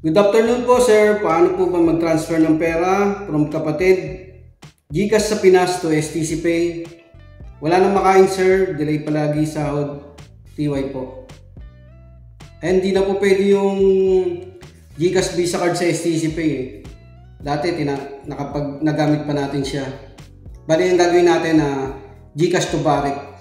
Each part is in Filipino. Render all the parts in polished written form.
Good afternoon po sir, paano po ba mag-transfer ng pera from kapatid GCash sa Pinas to STC Pay? Wala nang makain sir, delay palagi sahod, TY po. And di na po pwede yung GCash Visa card sa STC Pay eh. Dati nagamit pa natin siya. Bali yung gagawin natin na GCash to Barrick.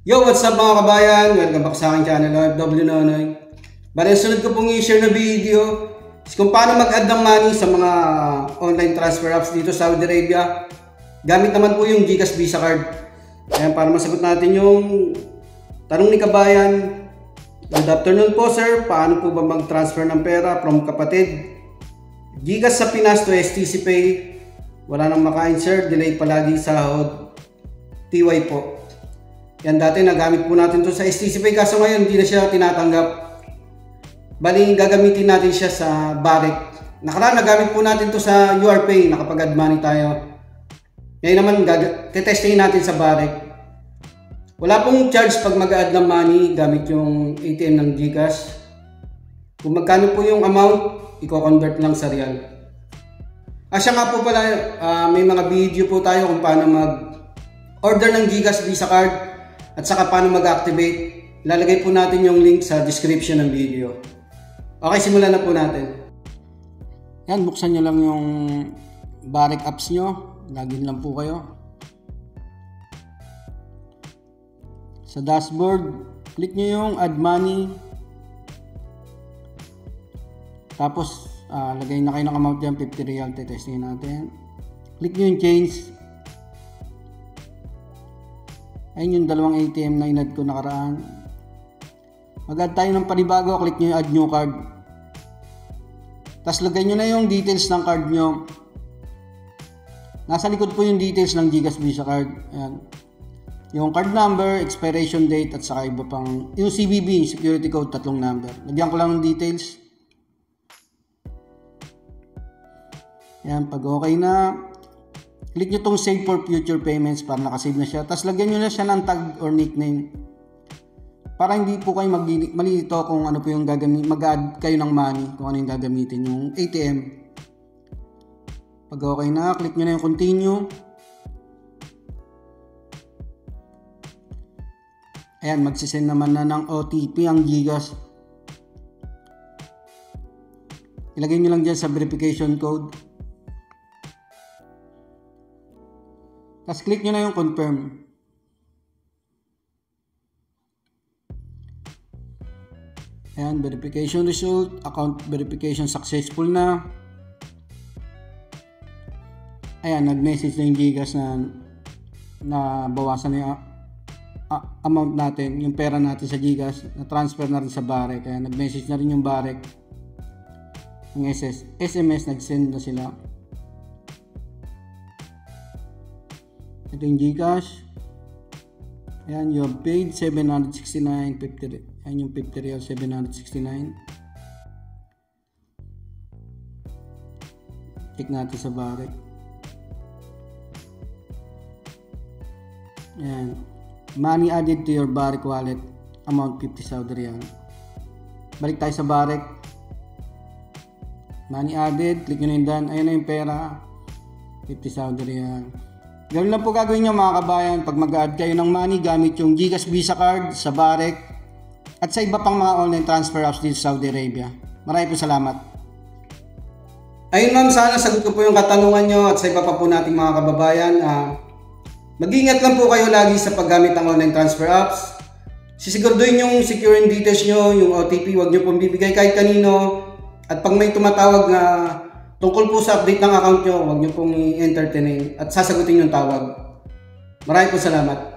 Yo, what's up mga kabayan? Welcome back sa aking channel, OFW Nonoy. Bali, sunod ko pong i-share na video is kung paano mag-add ng money sa mga online transfer apps dito sa Saudi Arabia. Gamit naman po yung GCash Visa card. Ayan, para masagot natin yung tanong ni kabayan. Good afternoon po sir, paano po ba mag-transfer ng pera from kapatid GCash sa Pinas to STC Pay? Wala nang makain sir, delay palagi sahod, TY po. Yan, dati nagamit po natin to sa STC Pay kaso ngayon hindi na siya tinatanggap. Bali gagamitin natin siya sa Barrick. Nakaraan nagamit po natin to sa URPay, nakapag-add money tayo. Ngayon naman tetestingin natin sa Barrick. Wala pong charge pag mag-add ng money gamit yung ATM ng GCash. Kung magkano po yung amount, i-convert lang sa real. Siya nga po pala, may mga video po tayo kung paano mag-order ng GCash Visa card at saka paano mag-activate. Ilalagay po natin yung link sa description ng video. Okay, simulan na po natin. Yan, buksan nyo lang yung Barrick apps nyo. Login lang po kayo. Sa dashboard, click nyo yung add money. Tapos, lagay na kayo ng amount dyan, 50 real. Testingin natin. Click nyo yung change. Ayun yung dalawang ATM na in-add ko nakaraan. Mag-add tayo ng panibago, click nyo yung add new card. Tapos lagay nyo na yung details ng card nyo. Nasa likod po yung details ng GCash Visa card. Ayan. Yung card number, expiration date, at saka iba pang, yung CVV, security code, 3 number. Lagyan ko lang ng details. Ayan, pag okay na, click nyo itong save for future payments para nakasave na siya. Tapos lagyan nyo na siya ng tag or nickname. Para hindi po kayo malilito kung ano po yung gagamitin. Mag-add kayo ng money kung ano yung gagamitin yung ATM. Pag okay na, click nyo na yung continue. Ayan, magsisend naman na ng OTP ang GCash. Ilagay nyo lang dyan sa verification code. Tapos click nyo na yung confirm. Ayan, verification result, account verification successful na. Ayan, nag-message na yung GCash na bawasan na yung amount natin, yung pera natin sa GCash, na transfer na rin sa Barrick. Ayan, nag-message na rin yung Barrick. Yung SMS, nag-send na sila. Ito yung GCash. Ayan, you have paid 769.50. Ayan yung 50 real, 769. Check natin sa Barrick. Ayan. Money added to your Barrick wallet. Amount 50 Saudi Riyal. Balik tayo sa Barrick. Money added. Click nyo na yung done. Ayan na yung pera. 50 Saudi Riyal. Ganoon lang po gagawin nyo mga kabayan pag mag-add kayo ng money gamit yung GCash Visa card sa Barrick at sa iba pang mga online transfer apps dito sa Saudi Arabia. Maraming po salamat. Ayun ma'am, sana sagot ko po yung katanungan nyo at sa iba pa po nating mga kababayan. Mag-ingat lang po kayo lagi sa paggamit ng online transfer apps. Sisiguraduhin yung secure yung details nyo, yung OTP, huwag nyo pong bibigay kahit kanino. At pag may tumatawag na tungkol po sa update ng account nyo, huwag nyo pong i-entertain at sasagutin yung tawag. Maraming po salamat.